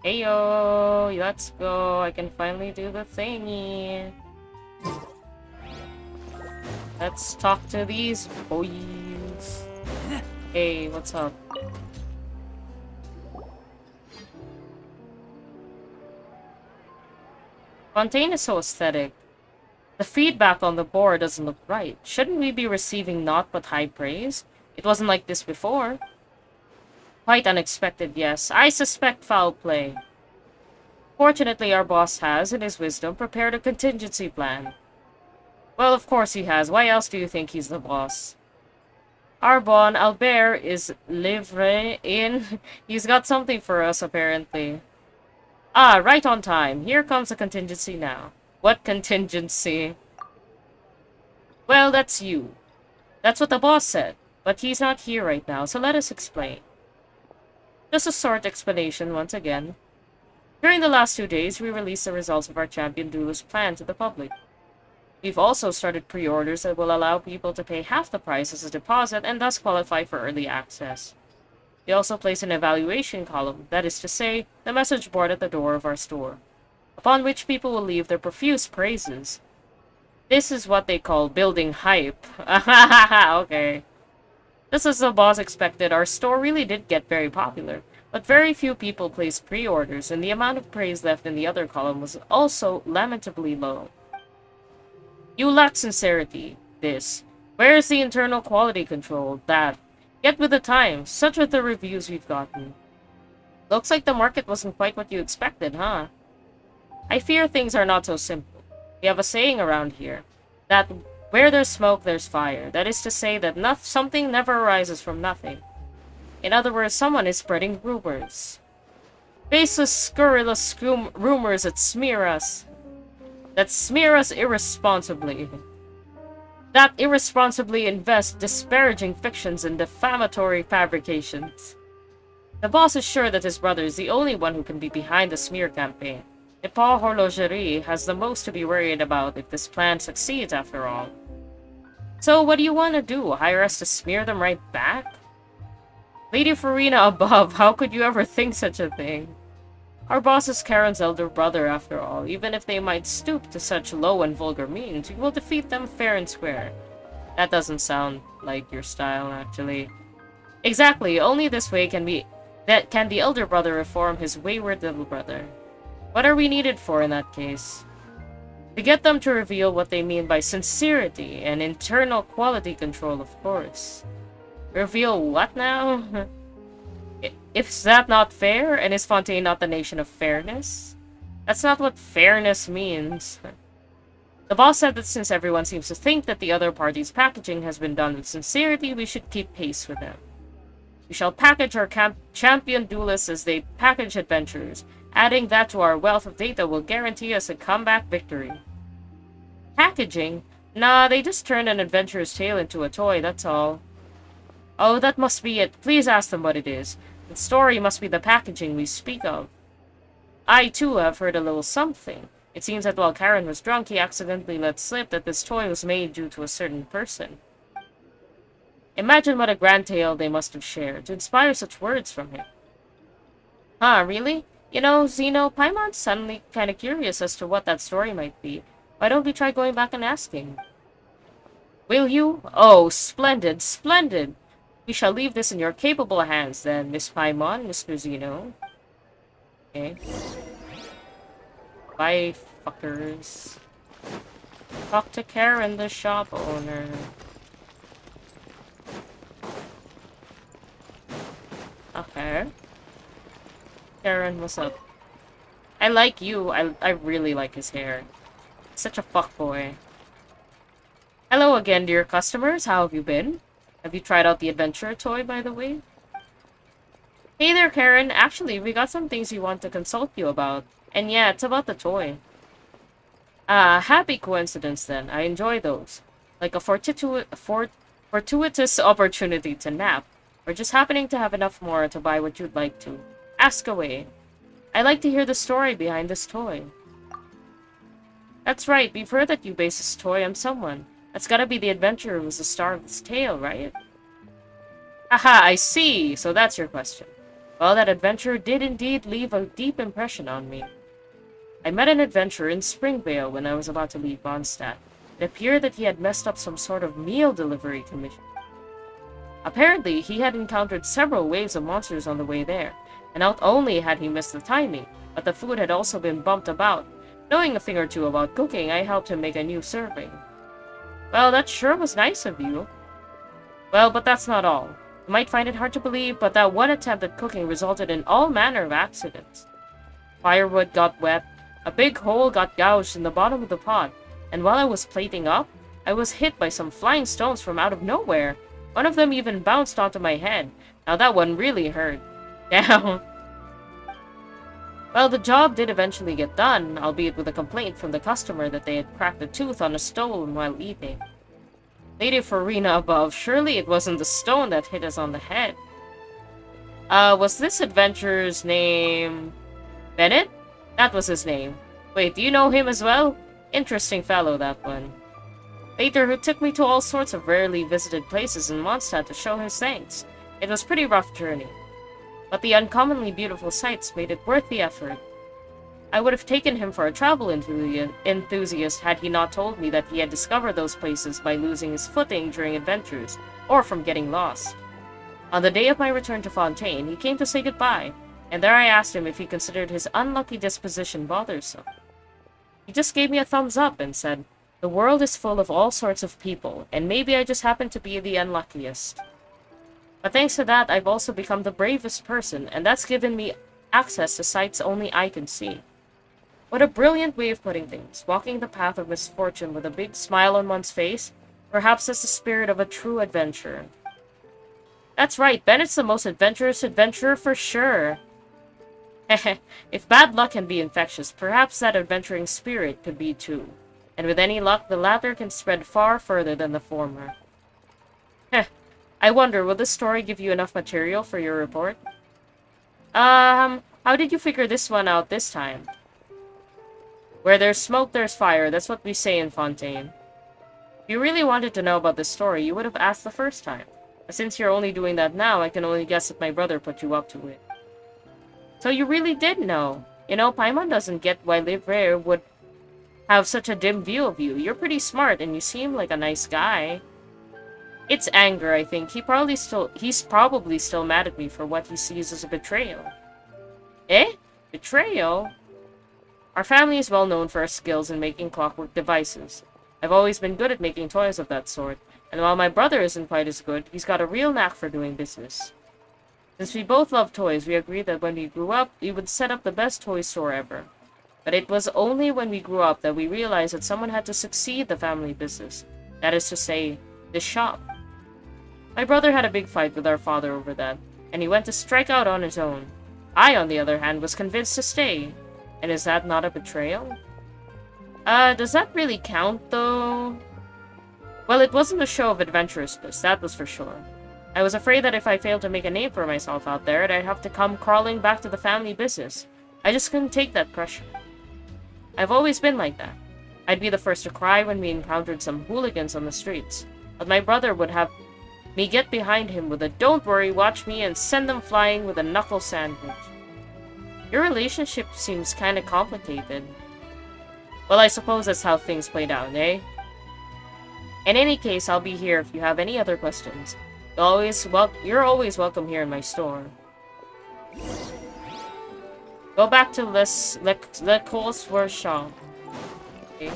Heyo, let's go. I can finally do the thingy. Let's talk to these boys. Hey, what's up? Fontaine is so aesthetic. The feedback on the board doesn't look right. Shouldn't we be receiving naught but high praise? It wasn't like this before. Quite unexpected, yes. I suspect foul play. Fortunately, our boss has, in his wisdom, prepared a contingency plan. Well, of course he has. Why else do you think he's the boss? Our bon Albert is livre in. He's got something for us, apparently. Ah, right on time. Here comes a contingency now. What contingency? Well, that's you. That's what the boss said. But he's not here right now, so let us explain. Just a short explanation once again. During the last 2 days, we released the results of our champion duelist plan to the public. We've also started pre-orders that will allow people to pay half the price as a deposit and thus qualify for early access. We also place an evaluation column, that is to say, the message board at the door of our store, upon which people will leave their profuse praises. This is what they call building hype. Okay. Just as the boss expected, our store really did get very popular, but very few people placed pre-orders, and the amount of praise left in the other column was also lamentably low. You lack sincerity. This. Where is the internal quality control? That. Get with the times. Such are the reviews we've gotten. Looks like the market wasn't quite what you expected, huh? I fear things are not so simple. We have a saying around here, that where there's smoke, there's fire. That is to say that something never arises from nothing. In other words, someone is spreading rumors. Baseless, scurrilous rumors that smear us irresponsibly. That irresponsibly invest disparaging fictions and defamatory fabrications. The boss is sure that his brother is the only one who can be behind the smear campaign. Paul Horlogerie has the most to be worried about if this plan succeeds after all. So what do you want to do? Hire us to smear them right back? Lady Farina above, how could you ever think such a thing? Our boss is Karen's elder brother after all. Even if they might stoop to such low and vulgar means, we will defeat them fair and square. That doesn't sound like your style, actually. Exactly, only this way can the elder brother reform his wayward little brother. What are we needed for in that case? To get them to reveal what they mean by sincerity and internal quality control, of course. Reveal what now? Is that not fair? And is Fontaine not the nation of fairness? That's not what fairness means. The boss said that since everyone seems to think that the other party's packaging has been done with sincerity, we should keep pace with them. We shall package our champion duelists as they package adventurers. Adding that to our wealth of data will guarantee us a comeback victory. Packaging? Nah, they just turned an adventurer's tale into a toy, that's all. Oh, that must be it. Please ask them what it is. The story must be the packaging we speak of. I, too, have heard a little something. It seems that while Karen was drunk, he accidentally let slip that this toy was made due to a certain person. Imagine what a grand tale they must have shared to inspire such words from him. Huh, really? You know, Zeno, Paimon's suddenly kind of curious as to what that story might be. Why don't we try going back and asking? Will you? Oh, splendid, splendid! We shall leave this in your capable hands then, Miss Paimon, Mr. Zeno. Okay. Bye, fuckers. Talk to Karen, the shop owner. Okay. Karen, what's up? I like you. I really like his hair. Such a fuckboy. Hello again, dear customers. How have you been? Have you tried out the adventurer toy, by the way? Hey there, Karen. Actually, we got some things we want to consult you about. And yeah, it's about the toy. Happy coincidence then. I enjoy those. Like a fortuitous opportunity to nap. Or just happening to have enough more to buy what you'd like to. Ask away. I'd like to hear the story behind this toy. That's right, we've heard that you base this toy on someone. That's gotta be the adventurer who's the star of this tale, right? Aha, I see! So that's your question. Well, that adventure did indeed leave a deep impression on me. I met an adventurer in Springvale when I was about to leave Mondstadt. It appeared that he had messed up some sort of meal delivery commission. Apparently, he had encountered several waves of monsters on the way there, and not only had he missed the timing, but the food had also been bumped about. Knowing a thing or two about cooking, I helped him make a new serving. Well, that sure was nice of you. Well, but that's not all. You might find it hard to believe, but that one attempt at cooking resulted in all manner of accidents. Firewood got wet, a big hole got gouged in the bottom of the pot, and while I was plating up, I was hit by some flying stones from out of nowhere. One of them even bounced onto my head. Now that one really hurt. Damn. Well, the job did eventually get done, albeit with a complaint from the customer that they had cracked a tooth on a stone while eating. Lady Farina above, surely it wasn't the stone that hit us on the head. Was this adventurer's name... Bennett? That was his name. Wait, do you know him as well? Interesting fellow, that one. Later, he took me to all sorts of rarely visited places in Mondstadt to show his thanks. It was a pretty rough journey, but the uncommonly beautiful sights made it worth the effort. I would have taken him for a travel enthusiast had he not told me that he had discovered those places by losing his footing during adventures, or from getting lost. On the day of my return to Fontaine, he came to say goodbye, and there I asked him if he considered his unlucky disposition bothersome. He just gave me a thumbs up and said, "The world is full of all sorts of people, and maybe I just happen to be the unluckiest. But thanks to that, I've also become the bravest person, and that's given me access to sights only I can see." What a brilliant way of putting things, walking the path of misfortune with a big smile on one's face. Perhaps that's the spirit of a true adventurer. That's right, Bennett's the most adventurous adventurer for sure. If bad luck can be infectious, perhaps that adventuring spirit could be too. And with any luck, the latter can spread far further than the former. I wonder, will this story give you enough material for your report? How did you figure this one out this time? Where there's smoke, there's fire. That's what we say in Fontaine. If you really wanted to know about this story, you would have asked the first time. But since you're only doing that now, I can only guess that my brother put you up to it. So you really did know. You know, Paimon doesn't get why Livre would have such a dim view of you. You're pretty smart, and you seem like a nice guy. It's anger, I think. He's probably still mad at me for what he sees as a betrayal. Eh? Betrayal? Our family is well known for our skills in making clockwork devices. I've always been good at making toys of that sort, and while my brother isn't quite as good, he's got a real knack for doing business. Since we both love toys, we agreed that when we grew up, we would set up the best toy store ever. But it was only when we grew up that we realized that someone had to succeed the family business. That is to say, the shop. My brother had a big fight with our father over that, and he went to strike out on his own. I, on the other hand, was convinced to stay. And is that not a betrayal? Does that really count, though? Well, it wasn't a show of adventurousness, that was for sure. I was afraid that if I failed to make a name for myself out there, I'd have to come crawling back to the family business. I just couldn't take that pressure. I've always been like that. I'd be the first to cry when we encountered some hooligans on the streets, but my brother would have me get behind him with a "don't worry, watch me," and send them flying with a knuckle sandwich. Your relationship seems kinda complicated. Well, I suppose that's how things played out, eh? In any case, I'll be here if you have any other questions. You're always welcome here in my store. Go back to Le Course Workshop. Okay.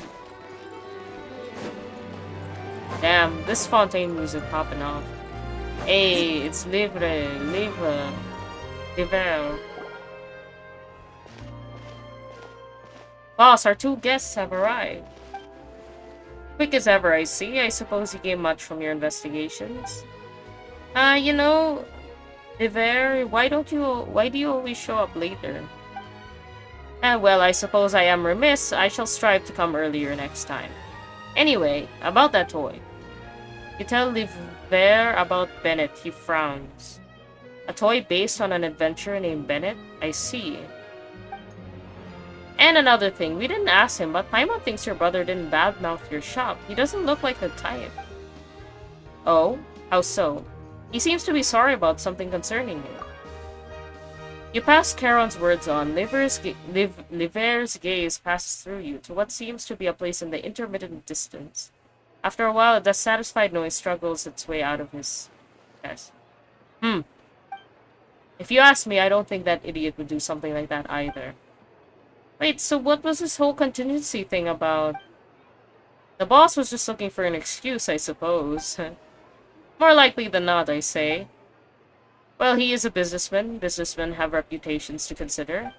Damn, this Fontaine music popping off. Hey, it's Livre. Boss, our two guests have arrived. Quick as ever, I see. I suppose you gained much from your investigations. You know, Livre, why do you always show up later? Well, I suppose I am remiss. I shall strive to come earlier next time. Anyway, about that toy. You tell Livre about Bennett. He frowns. A toy based on an adventurer named Bennett? I see. And another thing, we didn't ask him, but Paimon thinks your brother didn't badmouth your shop. He doesn't look like the type. Oh? How so? He seems to be sorry about something concerning you. You pass Charon's words on. Liver's gaze passes through you to what seems to be a place in the intermittent distance. After a while, a dissatisfied noise struggles its way out of his chest. If you ask me, I don't think that idiot would do something like that either. Wait, so what was this whole contingency thing about? The boss was just looking for an excuse, I suppose. More likely than not, I say. Well, he is a businessman. Businessmen have reputations to consider.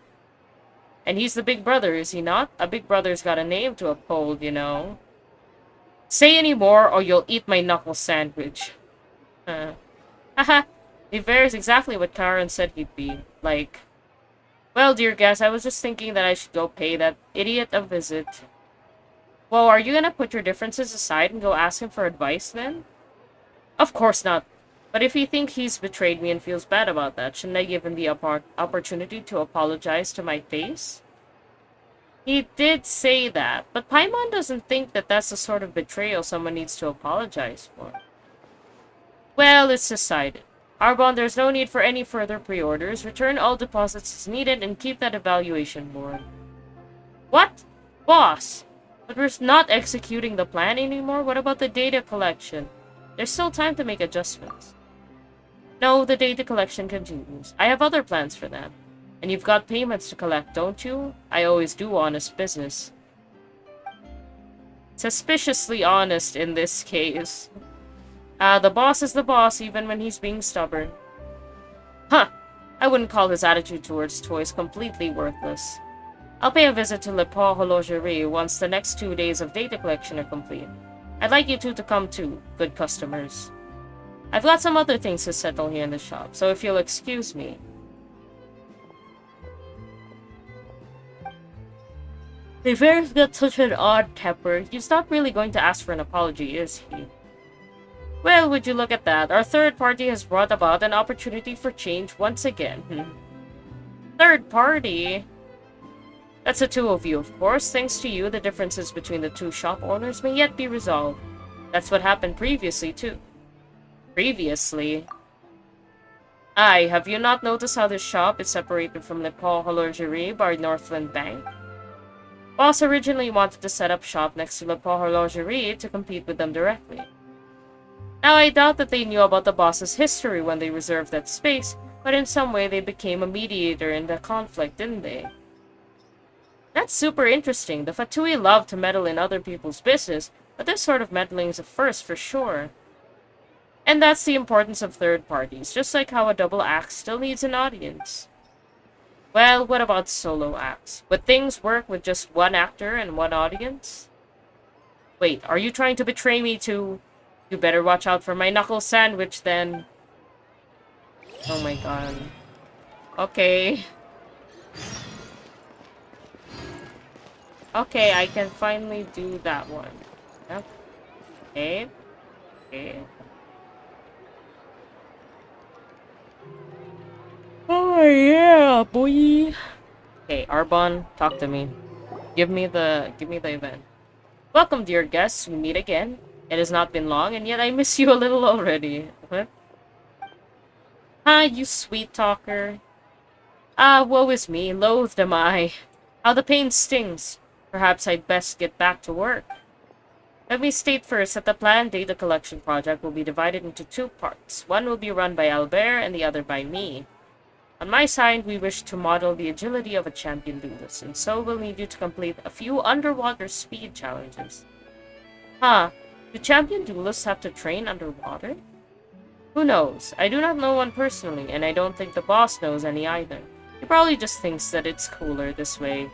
And he's the big brother, is he not? A big brother's got a name to uphold, you know. Say any more or you'll eat my knuckle sandwich. Haha, Liver is exactly what Karen said he'd be. Like, well, dear guest, I was just thinking that I should go pay that idiot a visit. Well, are you gonna put your differences aside and go ask him for advice then? Of course not. But if you think he's betrayed me and feels bad about that, shouldn't I give him the opportunity to apologize to my face? He did say that, but Paimon doesn't think that that's the sort of betrayal someone needs to apologize for. Well, it's decided. Arbon, there's no need for any further pre-orders. Return all deposits as needed and keep that evaluation board. What? Boss! But we're not executing the plan anymore? What about the data collection? There's still time to make adjustments. No, the data collection continues. I have other plans for that. And you've got payments to collect, don't you? I always do honest business. Suspiciously honest in this case. The boss is the boss even when he's being stubborn. Huh. I wouldn't call his attitude towards toys completely worthless. I'll pay a visit to Le Port Horlogerie once the next 2 days of data collection are complete. I'd like you two to come too, good customers. I've got some other things to settle here in the shop, so if you'll excuse me. Liver's got such an odd temper. He's not really going to ask for an apology, is he? Well, would you look at that? Our third party has brought about an opportunity for change once again. Third party? That's the two of you, of course. Thanks to you, the differences between the two shop owners may yet be resolved. That's what happened previously, too. Previously? Aye, have you not noticed how this shop is separated from Le Port Horlogerie by Northland Bank? Boss originally wanted to set up shop next to Le Port Horlogerie to compete with them directly. Now, I doubt that they knew about the boss's history when they reserved that space, but in some way they became a mediator in the conflict, didn't they? That's super interesting. The Fatui love to meddle in other people's business, but this sort of meddling is a first for sure. And that's the importance of third parties, just like how a double act still needs an audience. Well, what about solo acts? Would things work with just one actor and one audience? Wait, are you trying to betray me too? You better watch out for my knuckle sandwich then. Oh my god. Okay. Okay, I can finally do that one. Yep. Okay. Okay. Oh yeah, boy. Okay, Arbon, talk to me. Give me the event. Welcome, dear guests. We meet again. It has not been long, and yet I miss you a little already. What? Hi, you sweet talker. Ah, woe is me. Loathed am I. How the pain stings. Perhaps I'd best get back to work. Let me state first that the planned data collection project will be divided into 2 parts. One will be run by Albert and the other by me. On my side, we wish to model the agility of a champion duelist, and so we'll need you to complete a few underwater speed challenges. Huh, do champion duelists have to train underwater? Who knows? I do not know one personally, and I don't think the boss knows any either. He probably just thinks that it's cooler this way.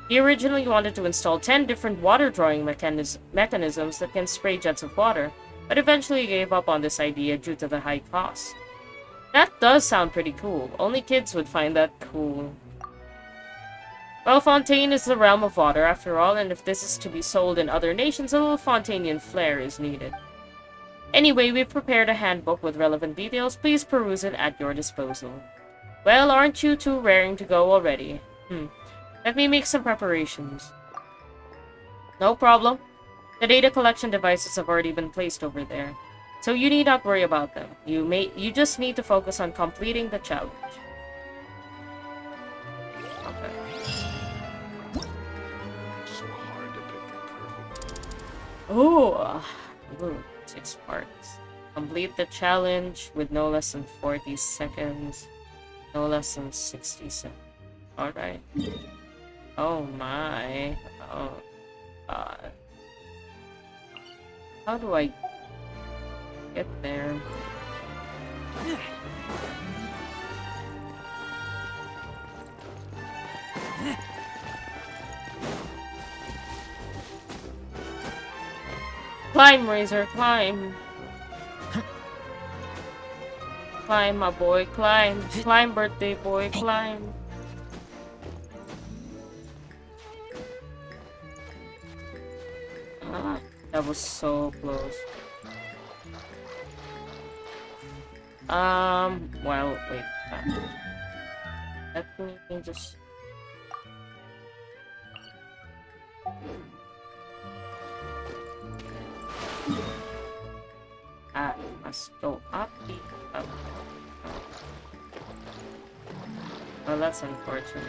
He originally wanted to install 10 different water-drawing mechanisms that can spray jets of water, but eventually gave up on this idea due to the high cost. That does sound pretty cool. Only kids would find that cool. Well, Fontaine is the realm of water, after all, and if this is to be sold in other nations, a little Fontainian flair is needed. Anyway, we've prepared a handbook with relevant details. Please peruse it at your disposal. Well, aren't you two raring to go already? Let me make some preparations. No problem. The data collection devices have already been placed over there, so you need not worry about them. You just need to focus on completing the challenge. Oh, ooh, 6 parts. Complete the challenge with no less than 40 seconds. No less than 60 seconds. Alright. Oh my. Oh god. How do I get there? Climb, Razor, climb! Climb, my boy, climb! Climb, birthday boy, climb! Ah, that was so close. Well, wait. Let me just... I must go up. Well, that's unfortunate.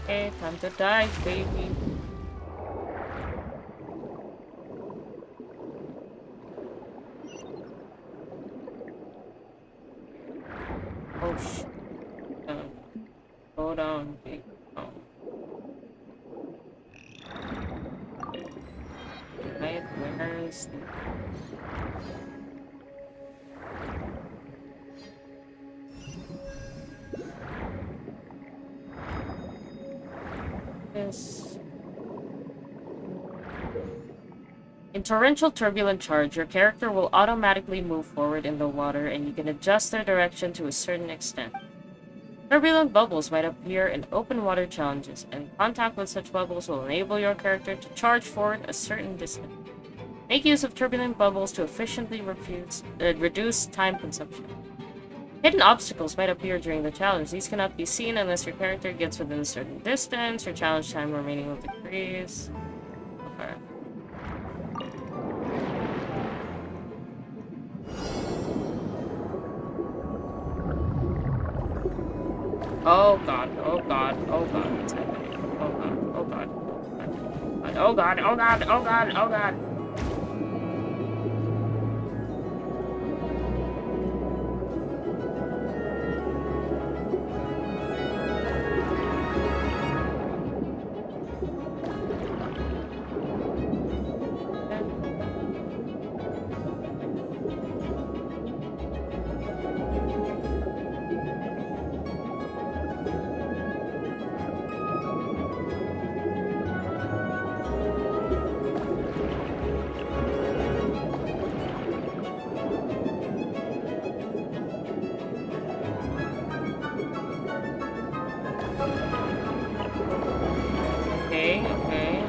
Okay, time to die, baby. Oh shit. Go down, baby. Oh. Right, where is the... This... In Torrential Turbulent Charge, your character will automatically move forward in the water and you can adjust their direction to a certain extent. Turbulent bubbles might appear in open water challenges, and contact with such bubbles will enable your character to charge forward a certain distance. Make use of turbulent bubbles to efficiently reduce time consumption. Hidden obstacles might appear during the challenge. These cannot be seen unless your character gets within a certain distance. Your challenge time remaining will decrease. Okay. Oh god, oh god, oh god, what's happening? Oh god, oh god, oh god, oh god, oh god, oh god. Okay, okay.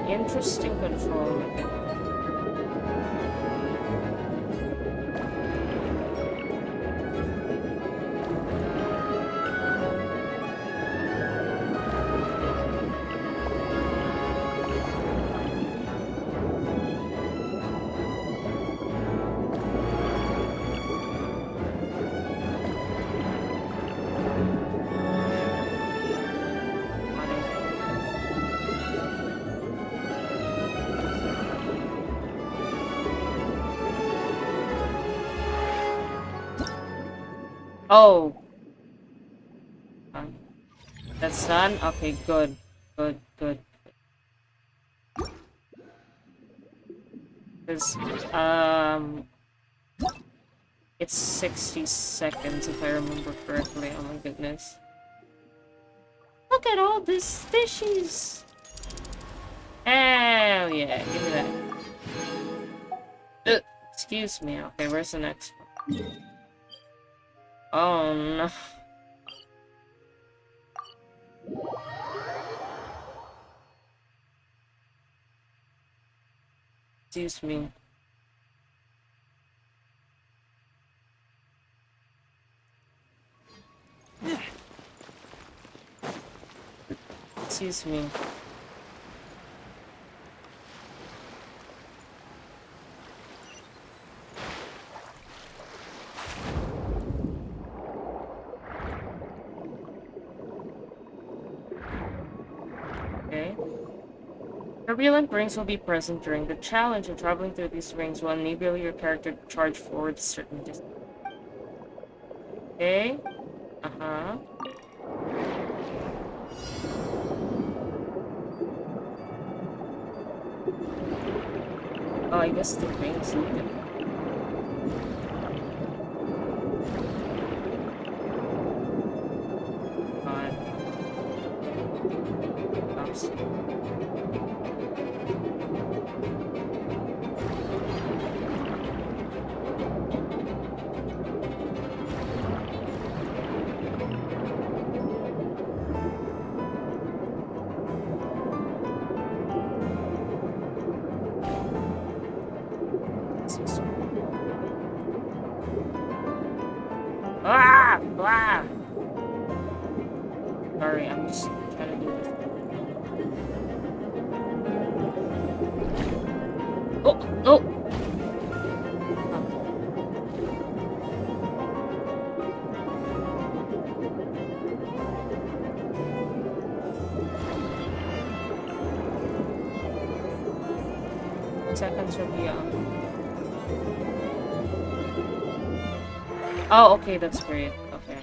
Interesting control mechanism. Oh. That's done? Okay, good. Good, good. Because, it's 60 seconds if I remember correctly. Oh my goodness. Look at all these fishies! Hell yeah, give me that. Excuse me. Okay, where's the next one? Oh no. Excuse me. Excuse me. Okay. Turbulent rings will be present during the challenge, and traveling through these rings will enable your character to charge forward a certain distance. Okay. Uh-huh. Oh, I guess the rings need it. God. Oops. Ah! Blah! Sorry, I'm just trying to do this. Oh! Oh! Seconds will be on. Oh, okay, that's great. Okay.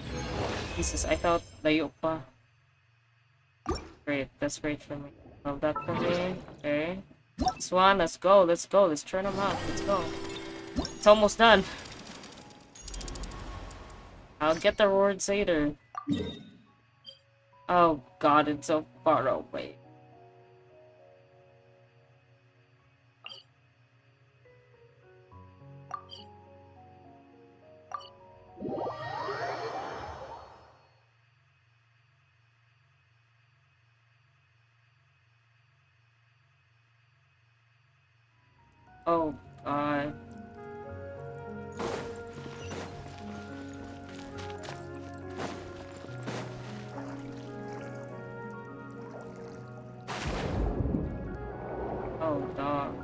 Jesus, I thought layo pa. Great, that's great for me. Love that for me. Okay. This one, let's go, let's go. Let's turn them out. Let's go. It's almost done. I'll get the rewards later. Oh god, it's so far away. Oh god. Oh dog.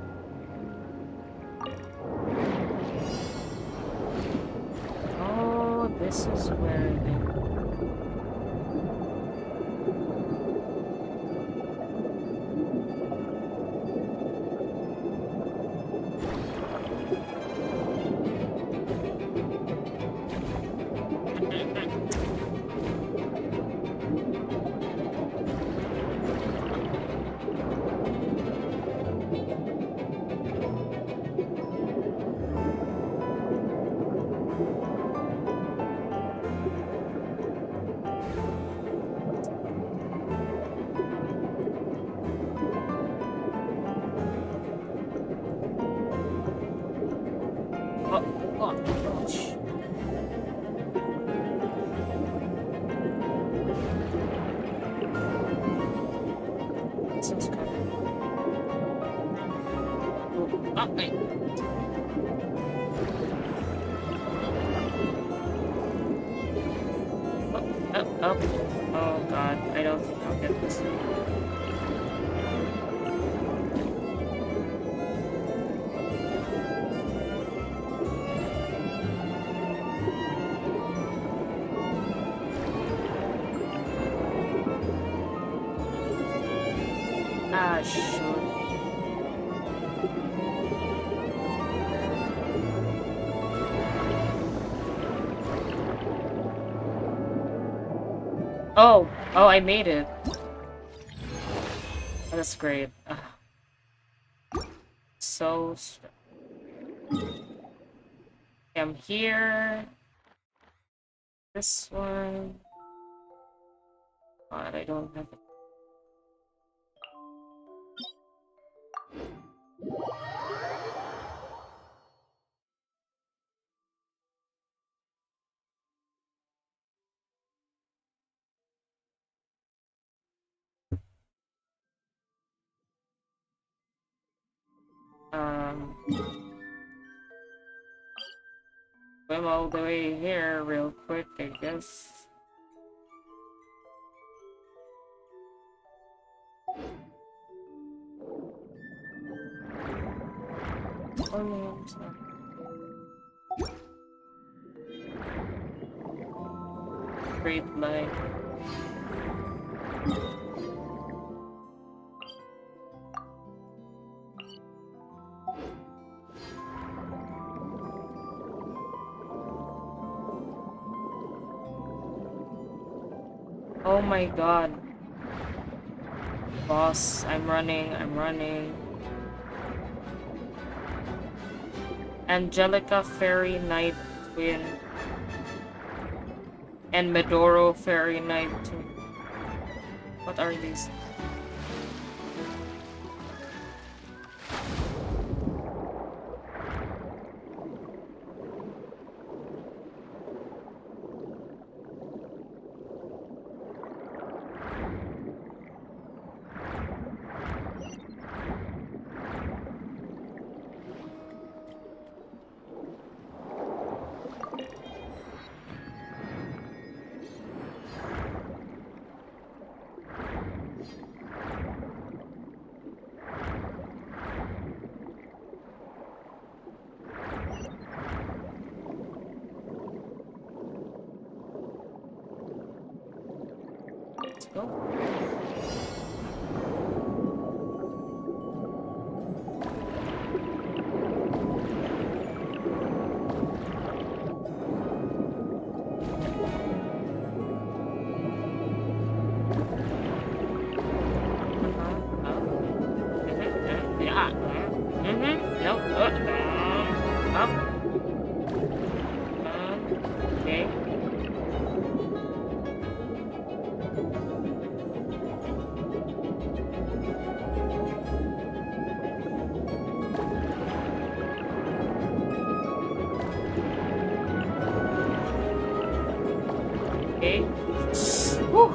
Oh, this is where they... Oh, oh gosh. This is coming. Oh, oh, wait. Oh, oh, oh. Oh god, I don't think I'll get this. Ah, sure. Oh, oh, I made it. Oh, that's great. So, I'm here. This one. God, I don't have it. Swim all the way here real quick, I guess. Oh no, I'm sorry. Great line. Oh my god. Boss, I'm running. Angelica Fairy Knight Twin. And Medoro Fairy Knight Twin. What are these? Let's go. Okay. Whew.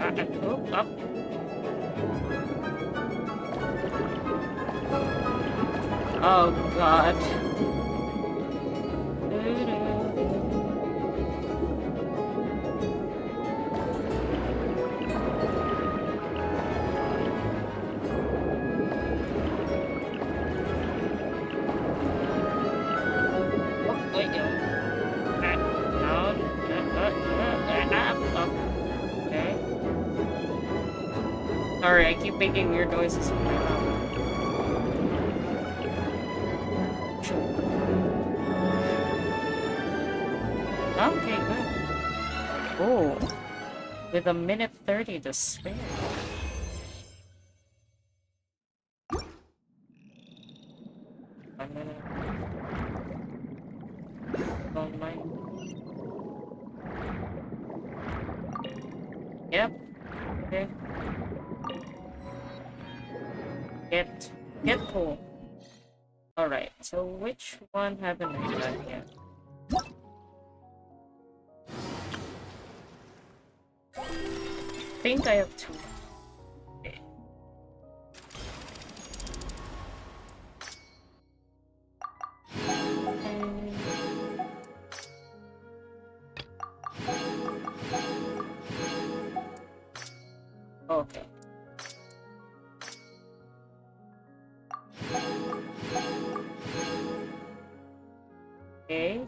Okay. Up. Oh god. Oh, wait, okay. Sorry, I keep making weird noises with my mouth. Okay, good. Oh, with a minute 30 to spare. A minute. Don't mind. Yep. Okay. Get pull. Alright, so which one haven't I done yet? I think I have two. Okay. Okay. Okay.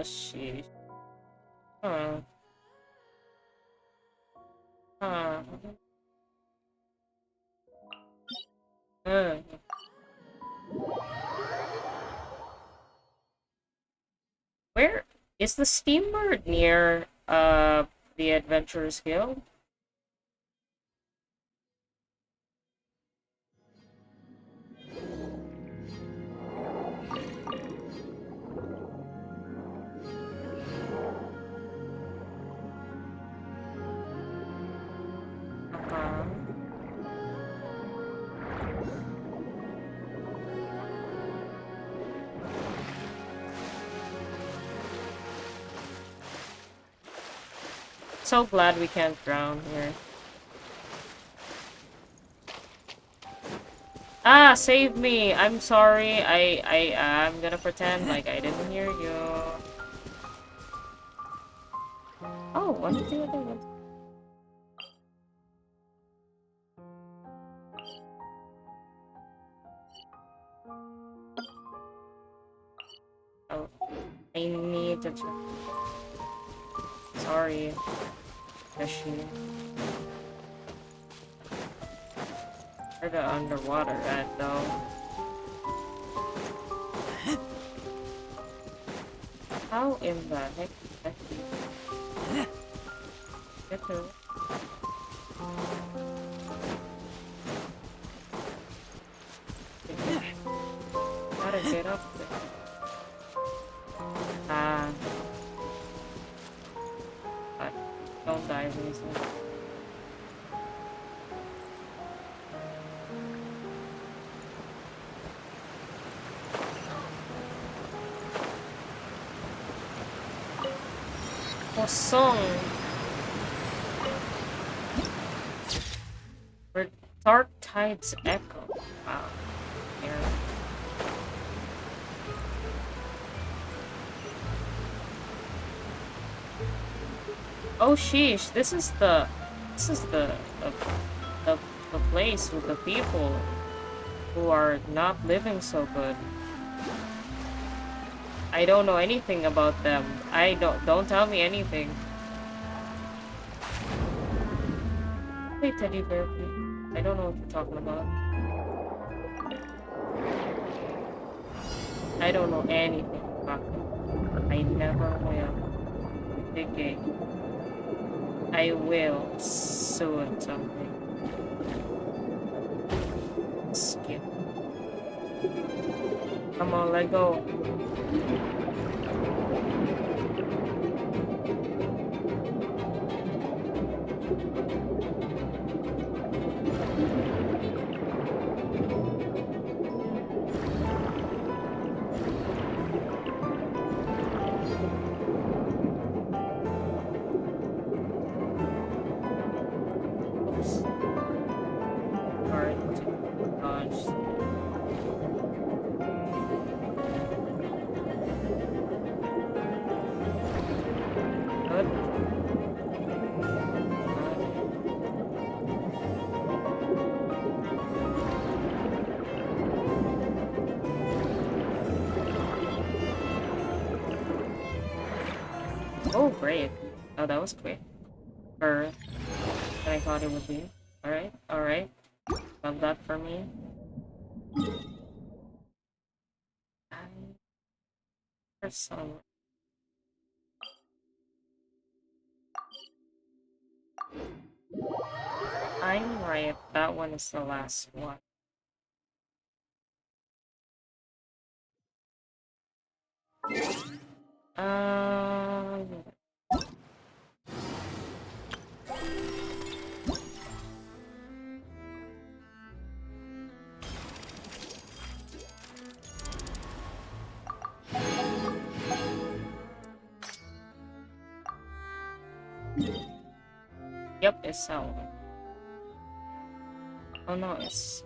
Shit. Huh. Huh. Where is the steamboat near the Adventurers Guild? Uh-huh. So glad we can't drown here. Ah, save me! I'm sorry. I'm gonna pretend like I didn't hear you. Oh, what did the other one? Oh, I need to. Sorry, fishy. Where the underwater at though? How in the heck did I get to? Gotta get up there. Ah, but don't die, please. Song. Where dark tides echo. Wow. Here. Oh sheesh, this is the the, the place with the people who are not living so good. I don't know anything about them. Don't tell me anything. Hey teddy bear, please. I don't know what you're talking about. I don't know anything about them. I never will. Big game. I will soon someday. Skip. Come on, let go. Oh, great. Oh, that was quick. Or than I thought it would be. Alright, alright. Love that for me. For some. I'm right. That one is the last one. Uh, yep, it's sound. Oh no, it's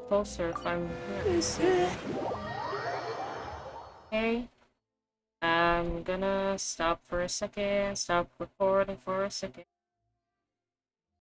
closer if I'm here. Okay. I'm gonna stop for a second. Stop recording for a second.